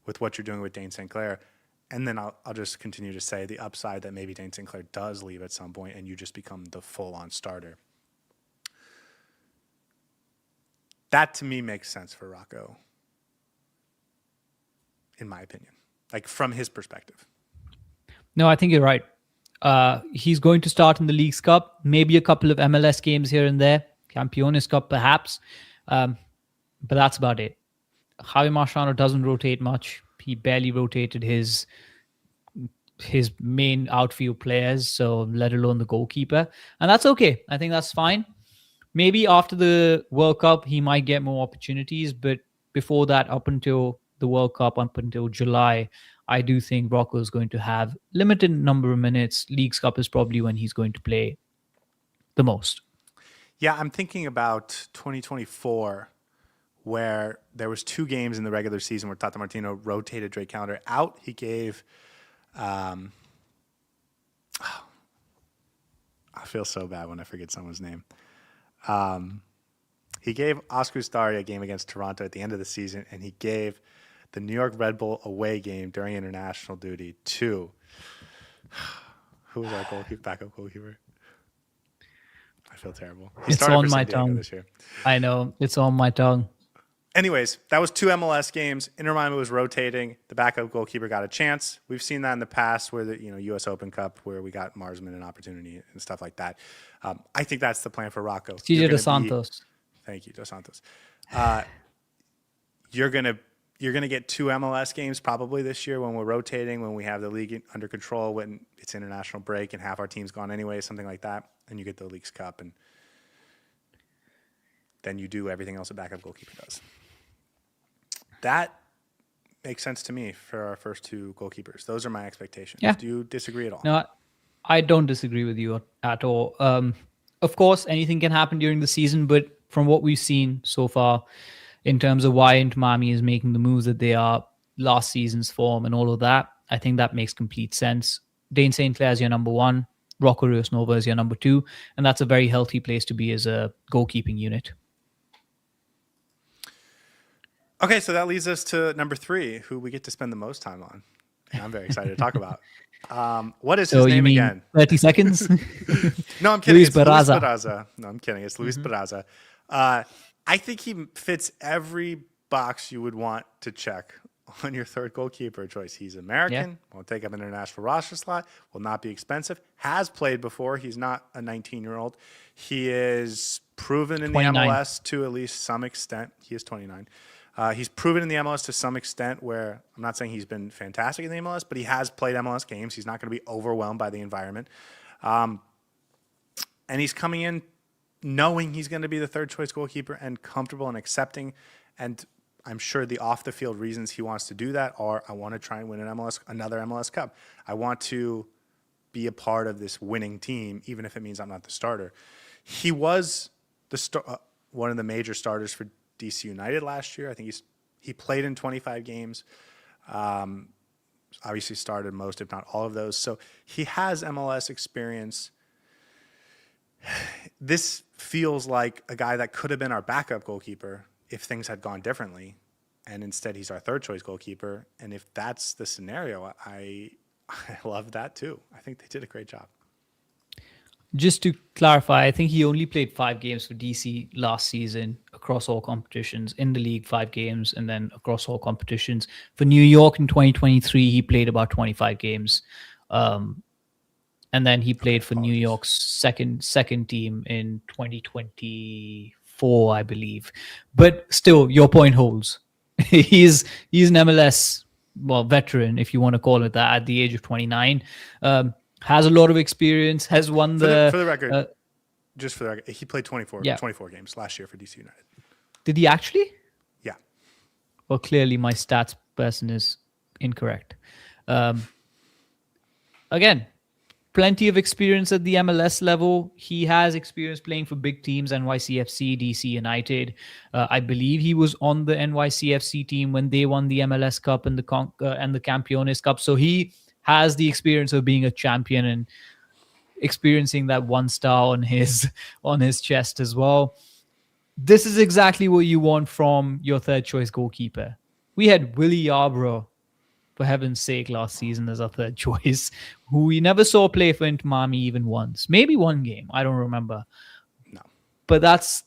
with what you're doing with Dane St. Clair. And then I'll just continue to say the upside that maybe Dane St. Clair does leave at some point and you just become the full-on starter. That to me makes sense for Rocco, in my opinion, like from his perspective. No, I think you're right. He's going to start in the Leagues Cup, maybe a couple of MLS games here and there, Campeones Cup perhaps, but that's about it. Javi Marciano doesn't rotate much. He barely rotated his main outfield players, so let alone the goalkeeper. And that's okay. I think that's fine. Maybe after the World Cup, he might get more opportunities, but before that, up until the World Cup, up until July, I do think Rocco is going to have limited number of minutes. Leagues Cup is probably when he's going to play the most. Yeah, I'm thinking about 2024, where there was 2 games in the regular season where Tata Martino rotated Drake Callender out. He gave, I feel so bad when I forget someone's name. He gave Oscar Ustari a game against Toronto at the end of the season, and he gave the New York Red Bull away game during international duty to, who was our backup goalkeeper? I feel terrible. It's on my tongue. This year. I know, it's on my tongue. Anyways, that was 2 MLS games. Inter Miami was rotating. The backup goalkeeper got a chance. We've seen that in the past where the US Open Cup where we got Marsman an opportunity and stuff like that. I think that's the plan for Rocco. CJ Dos Santos. Thank you, Dos Santos. You're gonna get 2 MLS games probably this year when we're rotating, when we have the league under control, when it's international break and half our team's gone anyway, something like that, and you get the Leagues Cup, and then you do everything else a backup goalkeeper does. That makes sense to me for our first 2 goalkeepers. Those are my expectations. Yeah. Do you disagree at all? No, I don't disagree with you at all. Of course, anything can happen during the season, but from what we've seen so far, in terms of why Inter Miami is making the moves that they are, last season's form and all of that, I think that makes complete sense. Dane St. Clair is your number 1, Rocco Rios Nova is your number 2, and that's a very healthy place to be as a goalkeeping unit. Okay, so that leads us to number 3, who we get to spend the most time on. And I'm very excited to talk about. What is his name again? 30 seconds? No, I'm kidding. Luis It's Luis Barraza. Barraza. No, I'm kidding. It's Luis Barraza. I think he fits every box you would want to check on your third goalkeeper choice. He's American, won't take up an international roster slot, will not be expensive, has played before. He's not a 19-year-old. He is proven in 29. the MLS to at least some extent. He is 29. He's proven in the MLS to some extent where I'm not saying he's been fantastic in the MLS, but he has played MLS games. He's not going to be overwhelmed by the environment. And he's coming in knowing he's going to be the third choice goalkeeper and comfortable and accepting. And I'm sure the off the field reasons he wants to do that are, I want to try and win another MLS Cup. I want to be a part of this winning team, even if it means I'm not the starter. He was one of the major starters for DC United last year. I think he played in 25 games. Obviously started most, if not all of those. So he has MLS experience. This feels like a guy that could have been our backup goalkeeper if things had gone differently. And instead he's our third choice goalkeeper. And if that's the scenario, I love that too. I think they did a great job. Just to clarify, I think he only played 5 games for DC last season across all competitions. In the league, 5 games, and then across all competitions. For New York in 2023, he played about 25 games. And then he played for New York's second team in 2024, I believe. But still, your point holds. he's an MLS veteran, if you want to call it that, at the age of 29. Has a lot of experience, has won for the record, just for the record, he played 24 games last year for DC United. Did he actually? Yeah. Well, clearly my stats person is incorrect. Again, plenty of experience at the MLS level. He has experience playing for big teams, NYCFC, DC United. I believe he was on the NYCFC team when they won the MLS Cup and the Campeones Cup. So he has the experience of being a champion and experiencing that 1 star on his chest as well. This is exactly what you want from your third choice goalkeeper. We had Willie Yarbrough, for heaven's sake, last season as our third choice, who we never saw play for Inter Miami even once. Maybe one game, I don't remember. No. But that's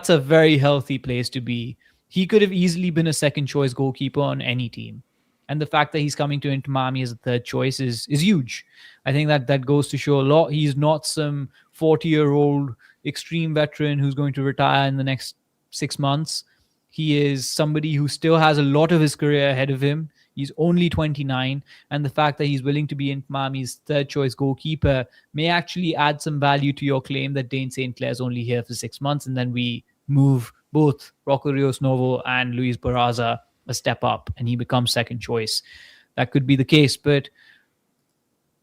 a very healthy place to be. He could have easily been a second choice goalkeeper on any team. And the fact that he's coming to Inter Miami as a third choice is huge. I think that goes to show a lot. He's not some 40-year-old extreme veteran who's going to retire in the next 6 months. He is somebody who still has a lot of his career ahead of him. He's only 29. And the fact that he's willing to be Inter Miami's third choice goalkeeper may actually add some value to your claim that Dane St. Clair's only here for 6 months. And then we move both Rocco Rios Novo and Luis Barraza a step up and he becomes second choice. That could be the case, but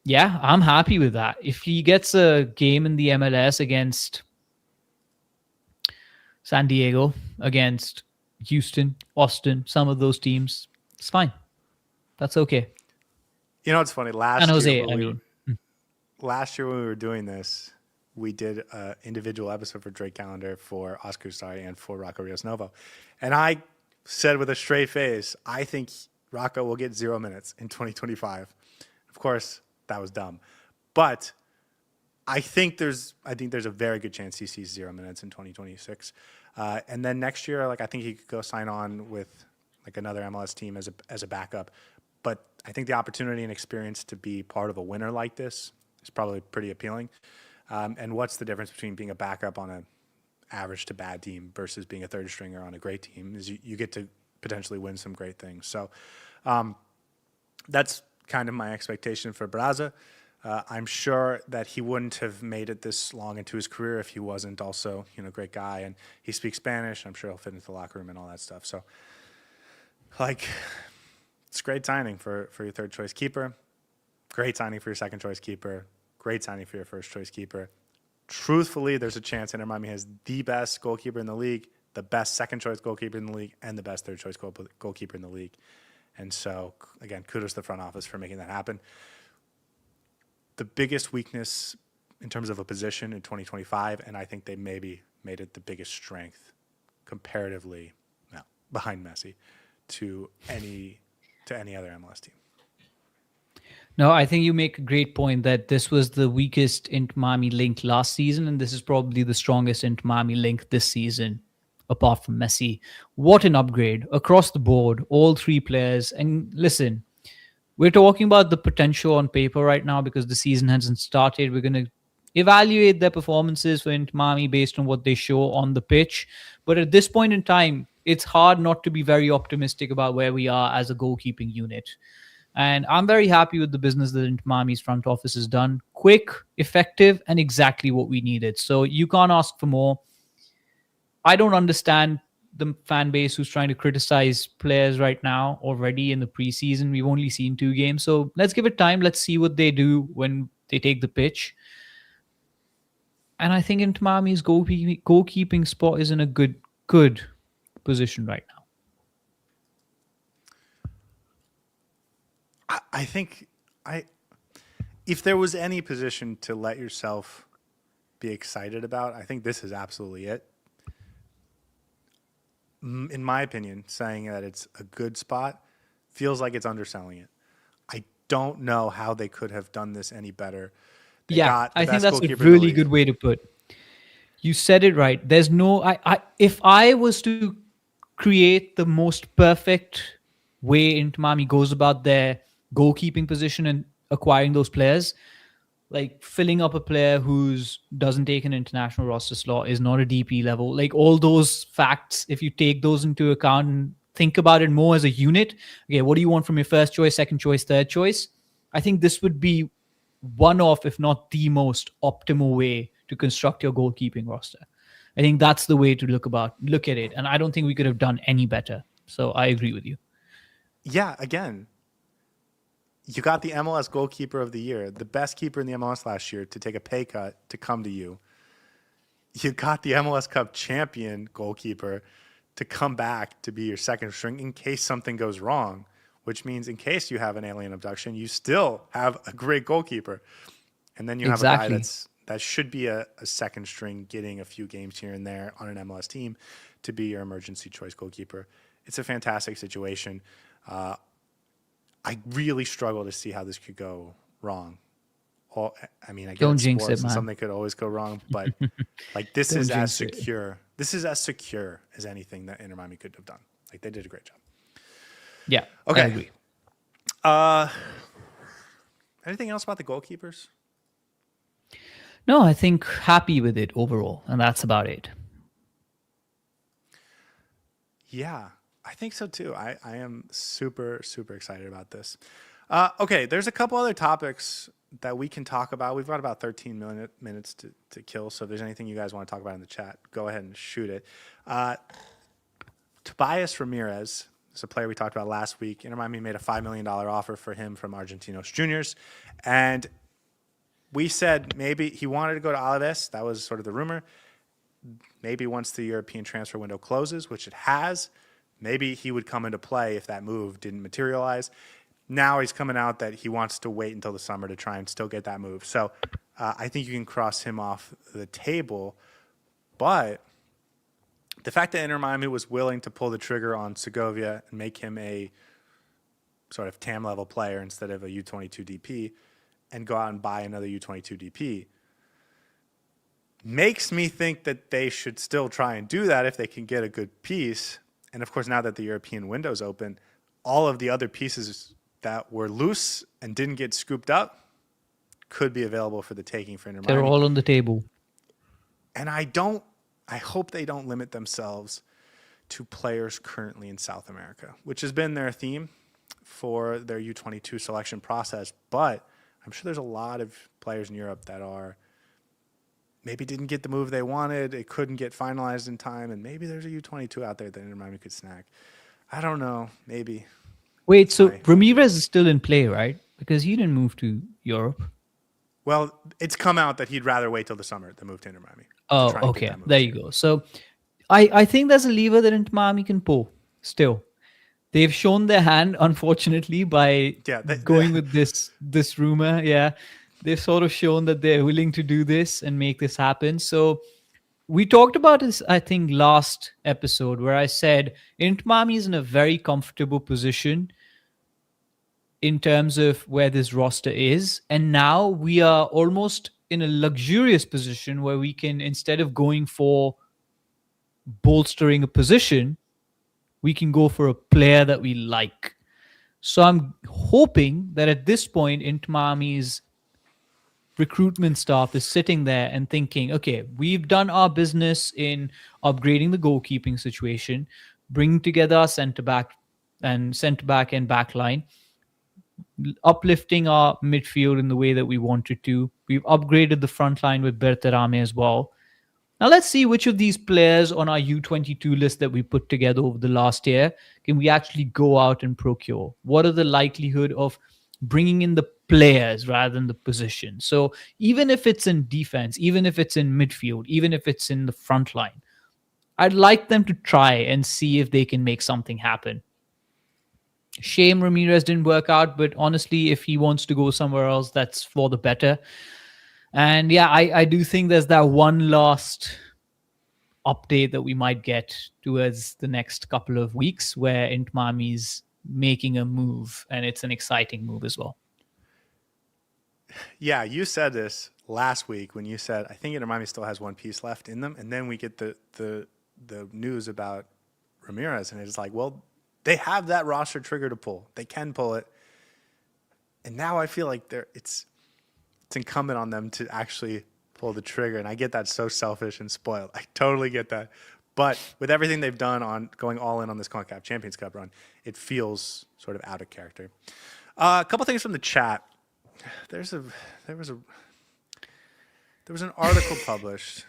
yeah, I'm happy with that. If he gets a game in the MLS against San Diego, against Houston, Austin, some of those teams, it's fine. That's okay. You know, it's funny. Last year when we were doing this, we did an individual episode for Drake Calendar, for Oscar Sari, and for Rocco Rios Novo. And I said with a straight face, I think Rocco will get 0 minutes in 2025. Of course, that was dumb. But I think there's a very good chance he sees 0 minutes in 2026. And then next year, I think he could go sign on with another MLS team as a backup. But I think the opportunity and experience to be part of a winner like this is probably pretty appealing. And what's the difference between being a backup on a average to bad team versus being a third stringer on a great team is you get to potentially win some great things. So that's kind of my expectation for Barraza. I'm sure that he wouldn't have made it this long into his career if he wasn't also, a great guy, and he speaks Spanish. I'm sure he'll fit into the locker room and all that stuff. So it's a great signing for your third choice keeper. Great signing for your second choice keeper. Great signing for your first choice keeper. Truthfully, there's a chance Inter Miami has the best goalkeeper in the league, the best second choice goalkeeper in the league, and the best third choice goalkeeper in the league. And so, again, kudos to the front office for making that happen. The biggest weakness in terms of a position in 2025, and I think they maybe made it the biggest strength comparatively, behind Messi, to any other MLS team. No, I think you make a great point that this was the weakest Inter Miami link last season, and this is probably the strongest Inter Miami link this season, apart from Messi. What an upgrade across the board, all 3 players. And listen, we're talking about the potential on paper right now because the season hasn't started. We're going to evaluate their performances for Inter Miami based on what they show on the pitch. But at this point in time, it's hard not to be very optimistic about where we are as a goalkeeping unit. And I'm very happy with the business that Inter Miami's front office has done. Quick, effective, and exactly what we needed. So you can't ask for more. I don't understand the fan base who's trying to criticize players right now already in the preseason. We've only seen 2 games. So let's give it time. Let's see what they do when they take the pitch. And I think Inter Miami's goalkeeping spot is in a good position right now. I think if there was any position to let yourself be excited about, I think this is absolutely it. In my opinion, saying that it's a good spot feels like it's underselling it. I don't know how they could have done this any better. They got the I think best that's a goalkeeper in the really league. good way to put. You said it right. There's no if I was to create the most perfect way Inter Miami goes about their goalkeeping position and acquiring those players, like filling up a player who's doesn't take an international roster slot, is not a DP level, like all those facts, if you take those into account and think about it more as a unit, okay, what do you want from your first choice, second choice, third choice? I think this would be one of, if not the most optimal way to construct your goalkeeping roster. I think that's the way to look at it. And I don't think we could have done any better. So I agree with you. Yeah, again, you got the MLS goalkeeper of the year, the best keeper in the MLS last year, to take a pay cut to come to you. You got the MLS Cup champion goalkeeper to come back to be your second string in case something goes wrong, which means in case you have an alien abduction, you still have a great goalkeeper. And then you have a guy that should be a second string, getting a few games here and there on an MLS team to be your emergency choice goalkeeper. It's a fantastic situation. I really struggle to see how this could go wrong. I mean, I get Don't it's jinx sports it, and man. something could always go wrong, but like this Don't is as jinx it. secure. This is as secure as anything that Inter Miami could have done. Like they did a great job. Yeah. Okay. I agree. Anything else about the goalkeepers? No, I think happy with it overall. And that's about it. Yeah, I think so too. I am super, super excited about this. Okay, there's a couple other topics that we can talk about. We've got about 13 minutes to kill. So if there's anything you guys want to talk about in the chat, go ahead and shoot it. Tobias Ramirez is a player we talked about last week. Inter Miami made a $5 million offer for him from Argentinos Juniors. And we said maybe he wanted to go to Alaves. That was sort of the rumor. Maybe once the European transfer window closes, which it has, maybe he would come into play if that move didn't materialize. Now he's coming out that he wants to wait until the summer to try and still get that move. So I think you can cross him off the table. But the fact that Inter Miami was willing to pull the trigger on Segovia and make him a sort of TAM level player instead of a U22 DP and go out and buy another U22 DP makes me think that they should still try and do that if they can get a good piece. And of course, now that the European window's open, all of the other pieces that were loose and didn't get scooped up could be available for the taking for Inter Miami. They're all on the table. And I hope they don't limit themselves to players currently in South America, which has been their theme for their U22 selection process. But I'm sure there's a lot of players in Europe that maybe didn't get the move they wanted. It couldn't get finalized in time. And maybe there's a U22 out there that Inter Miami could snag. I don't know. Maybe. Wait, so Ramirez is still in play, right? Because he didn't move to Europe. Well, it's come out that he'd rather wait till the summer than move to Inter Miami. Oh, okay. There you go. So I think there's a lever that Inter Miami can pull still. They've shown their hand, unfortunately, by going with this rumor. Yeah. They've sort of shown that they're willing to do this and make this happen. So we talked about this, I think, last episode where I said Inter Miami is in a very comfortable position in terms of where this roster is. And now we are almost in a luxurious position where we can, instead of going for bolstering a position, we can go for a player that we like. So I'm hoping that at this point, Inter Miami's recruitment staff is sitting there and thinking, okay, we've done our business in upgrading the goalkeeping situation, bringing together our centre back and back line. uplifting our midfield in the way that we wanted to. We've upgraded the front line with Berterame as well. Now let's see which of these players on our U22 list that we put together over the last year can we actually go out and procure. What are the likelihood of bringing in the players rather than the position? So even if it's in defense, even if it's in midfield, even if it's in the front line, I'd like them to try and see if they can make something happen. Shame Ramirez didn't work out, but honestly, if he wants to go somewhere else, that's for the better. And yeah, I do think there's that one last update that we might get towards the next couple of weeks where Inter Miami's making a move, and it's an exciting move as well. Yeah, you said this last week when you said I think Inter Miami still has one piece left in them, and then we get the news about Ramirez, and it's like, well, they have that roster trigger to pull. They can pull it, and now I feel like it's incumbent on them to actually pull the trigger. And I get that so selfish and spoiled. I totally get that. But with everything they've done on going all in on this CONCACAF Champions Cup run, it feels sort of out of character. A couple things from the chat. There was an article published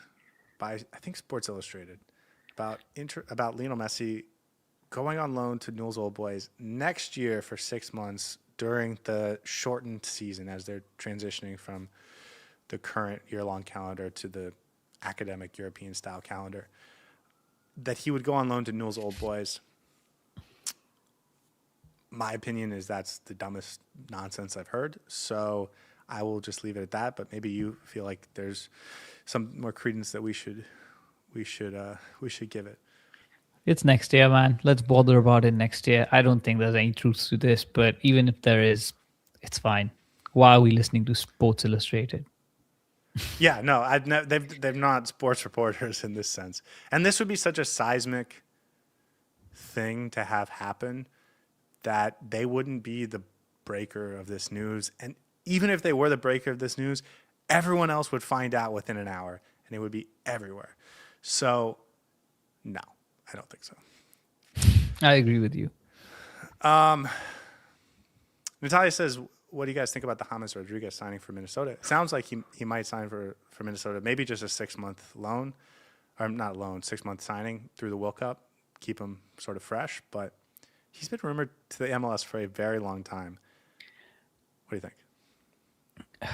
by I think Sports Illustrated about Lionel Messi going on loan to Newell's Old Boys next year for 6 months during the shortened season as they're transitioning from the current year-long calendar to the academic European-style calendar, that he would go on loan to Newell's Old Boys. My opinion is that's the dumbest nonsense I've heard, so I will just leave it at that. But maybe you feel like there's some more credence that we should give it. It's next year, man. Let's bother about it next year. I don't think there's any truth to this, but even if there is, it's fine. Why are we listening to Sports Illustrated? Yeah, no, they've not sports reporters in this sense, and this would be such a seismic thing to have happen that they wouldn't be the breaker of this news, and even if they were the breaker of this news, everyone else would find out within an hour, and it would be everywhere. So, no, I don't think so. I agree with you. Natalia says, what do you guys think about the James Rodriguez signing for Minnesota? It sounds like he might sign for Minnesota, maybe just a 6-month loan, or not loan, 6-month signing through the World Cup, keep him sort of fresh. But he's been rumored to the MLS for a very long time. What do you think?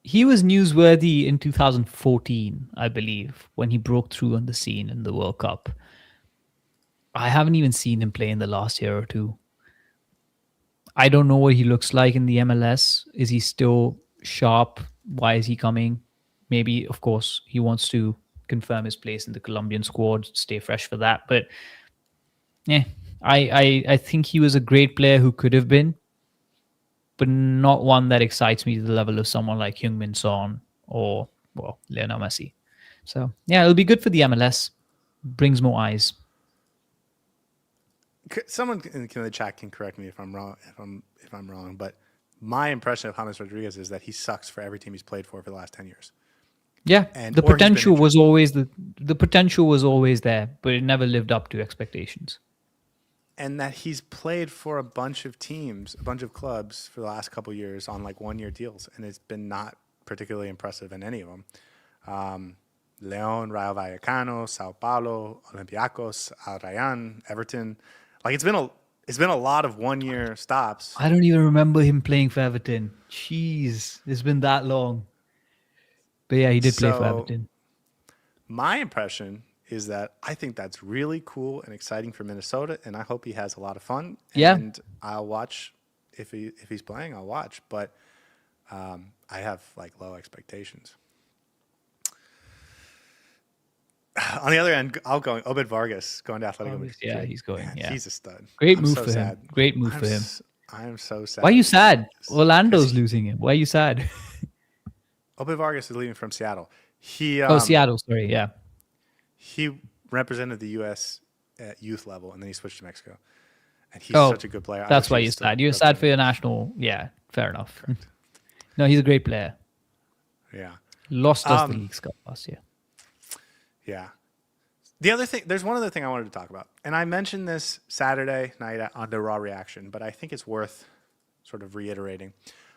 He was newsworthy in 2014, I believe, when he broke through on the scene in the World Cup. I haven't even seen him play in the last year or two. I don't know what he looks like in the MLS. Is he still sharp? Why is he coming? Maybe, of course, he wants to confirm his place in the Colombian squad, stay fresh for that. But yeah, I think he was a great player who could have been, but not one that excites me to the level of someone like Heung-min Son or, well, Lionel Messi. So yeah, it'll be good for the MLS. Brings more eyes. Someone in the chat can correct me if I'm wrong. If I'm wrong, but my impression of James Rodriguez is that he sucks for every team he's played for the last 10 years. Yeah, the potential was always the potential was always there, but it never lived up to expectations. And that he's played for a bunch of teams, a bunch of clubs for the last couple of years on like 1-year deals, and it's been not particularly impressive in any of them. León, Rayo Vallecano, Sao Paulo, Olympiacos, Al Rayyan, Everton. Like it's been a lot of 1-year stops. I don't even remember him playing for Everton. Jeez, it's been that long. But yeah, he did play for Everton. My impression is that I think that's really cool and exciting for Minnesota, and I hope he has a lot of fun. Yeah. And I'll watch if he's playing. I'll watch, but I have like low expectations. On the other end, Obed Vargas going to Atletico Madrid. Yeah, he's going. Man, yeah, he's a stud. Great move for him. Great move for him. I am so sad. Why are you sad? Orlando's losing him. Why are you sad? Obed Vargas is leaving from Seattle. Seattle. Sorry, yeah. He represented the U.S. at youth level, and then he switched to Mexico. And he's such a good player. That's why you're sad. You're sad for your national. Yeah, fair enough. No, he's a great player. Yeah. Lost us the Leagues Cup last year. Yeah. There's one other thing I wanted to talk about, and I mentioned this Saturday night on the Raw Reaction, but I think it's worth sort of reiterating.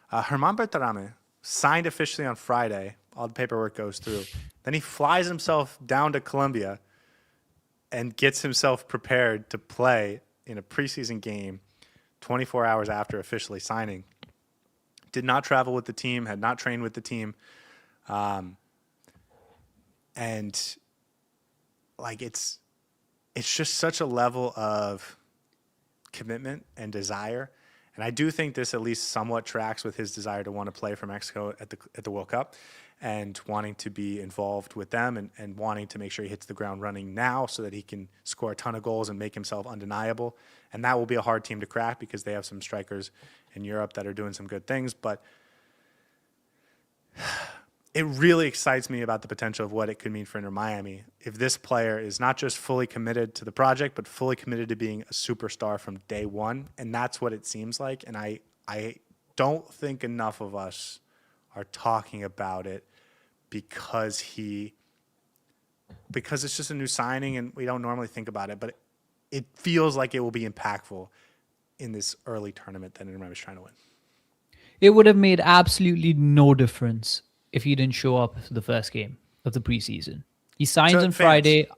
Herman Bertarame signed officially on Friday. All the paperwork goes through. Then he flies himself down to Colombia and gets himself prepared to play in a preseason game 24 hours after officially signing. Did not travel with the team, had not trained with the team. And like it's just such a level of commitment and desire. And I do think this at least somewhat tracks with his desire to want to play for Mexico at the World Cup and wanting to be involved with them and wanting to make sure he hits the ground running now so that he can score a ton of goals and make himself undeniable. And that will be a hard team to crack because they have some strikers in Europe that are doing some good things. But it really excites me about the potential of what it could mean for Inter Miami if this player is not just fully committed to the project, but fully committed to being a superstar from day one. And that's what it seems like. And I don't think enough of us are talking about it because it's just a new signing and we don't normally think about it, but it feels like it will be impactful in this early tournament that Inter Miami is trying to win. It would have made absolutely no difference if he didn't show up for the first game of the preseason. He signs on Friday.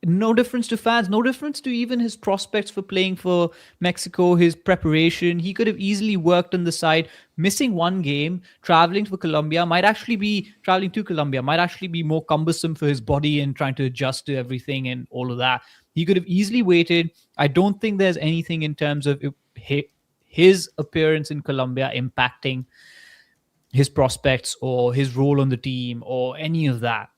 No difference to fans, no difference to even his prospects for playing for Mexico, his preparation. He could have easily worked on the side. Missing one game, traveling to Colombia might actually be more cumbersome for his body and trying to adjust to everything and all of that. He could have easily waited. I don't think there's anything in terms of his appearance in Colombia impacting his prospects or his role on the team or any of that.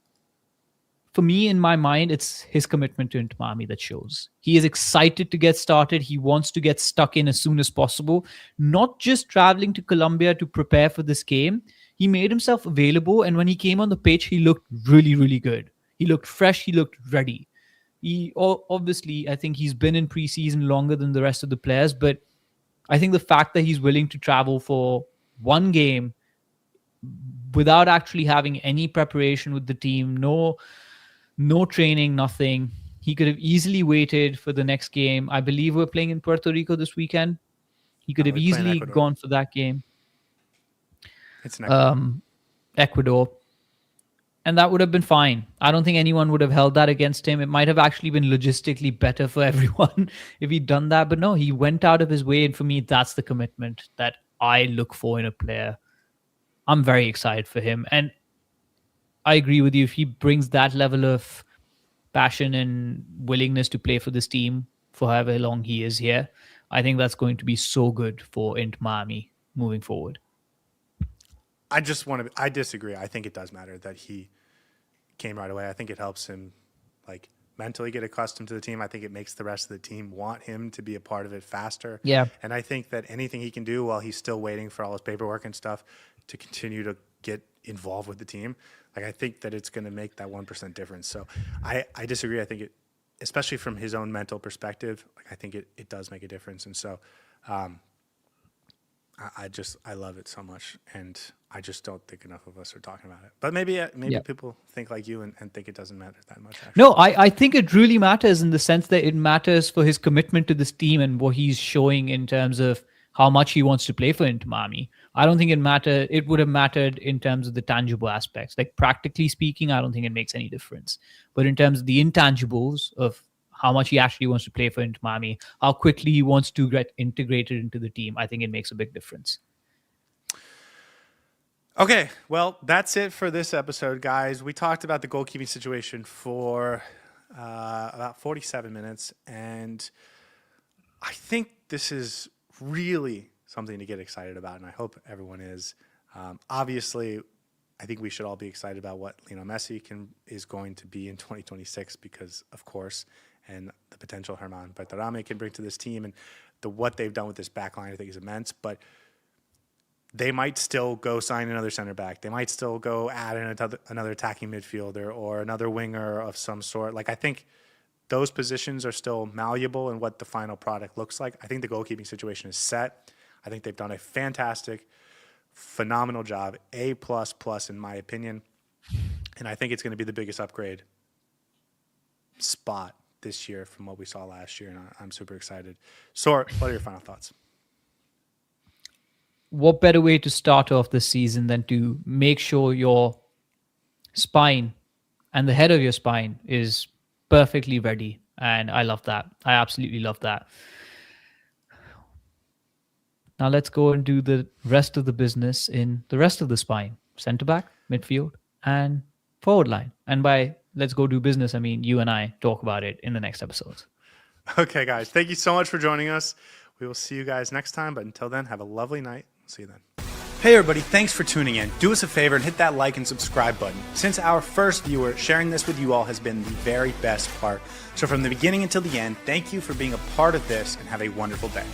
For me, in my mind, it's his commitment to Inter Miami that shows. He is excited to get started. He wants to get stuck in as soon as possible. Not just traveling to Colombia to prepare for this game. He made himself available, and when he came on the pitch, he looked really, really good. He looked fresh. He looked ready. Obviously, I think he's been in preseason longer than the rest of the players, but I think the fact that he's willing to travel for one game without actually having any preparation with the team, no training, nothing. He could have easily waited for the next game. I believe we're playing in Puerto Rico this weekend. He could have easily gone for that game. It's in Ecuador. And that would have been fine. I don't think anyone would have held that against him. It might have actually been logistically better for everyone if he'd done that. But no, he went out of his way. And for me, that's the commitment that I look for in a player. I'm very excited for him. And I agree with you. If he brings that level of passion and willingness to play for this team for however long he is here, I think that's going to be so good for Inter Miami moving forward. I disagree. I think it does matter that he came right away. I think it helps him like mentally get accustomed to the team. I think it makes the rest of the team want him to be a part of it faster. Yeah. And I think that anything he can do while he's still waiting for all his paperwork and stuff to continue to get involved with the team, like I think that it's going to make that 1% difference. So I disagree. I think it, especially from his own mental perspective, like I think it does make a difference. And so I love it so much, and I just don't think enough of us are talking about it. But maybe people think like you and think it doesn't matter that much. Actually. No, I think it really matters in the sense that it matters for his commitment to this team and what he's showing in terms of how much he wants to play for Inter Miami. I don't think it would have mattered in terms of the tangible aspects. Like practically speaking, I don't think it makes any difference. But in terms of the intangibles of how much he actually wants to play for Inter Miami, how quickly he wants to get integrated into the team, I think it makes a big difference. Okay, well, that's it for this episode, guys. We talked about the goalkeeping situation for about 47 minutes, and I think this is really something to get excited about, and I hope everyone is. Obviously, I think we should all be excited about what Lionel Messi is going to be in 2026 because, of course, and the potential Herman Bertarame can bring to this team and what they've done with this back line I think is immense, but they might still go sign another center back. They might still go add in another attacking midfielder or another winger of some sort. Like I think those positions are still malleable in what the final product looks like. I think the goalkeeping situation is set. I think they've done a fantastic, phenomenal job, A++ in my opinion. And I think it's going to be the biggest upgrade spot this year from what we saw last year, and I'm super excited. Saur, what are your final thoughts? What better way to start off the season than to make sure your spine and the head of your spine is perfectly ready? And I love that. I absolutely love that. Now let's go and do the rest of the business in the rest of the spine: center back, midfield, and forward line. And by let's go do business, I mean you and I talk about it in the next episodes. Okay, guys, thank you so much for joining us. We will see you guys next time, but until then, have a lovely night. See you then. Hey everybody, thanks for tuning in. Do us a favor and hit that like and subscribe button. Since our first viewer, sharing this with you all has been the very best part. So from the beginning until the end, thank you for being a part of this and have a wonderful day.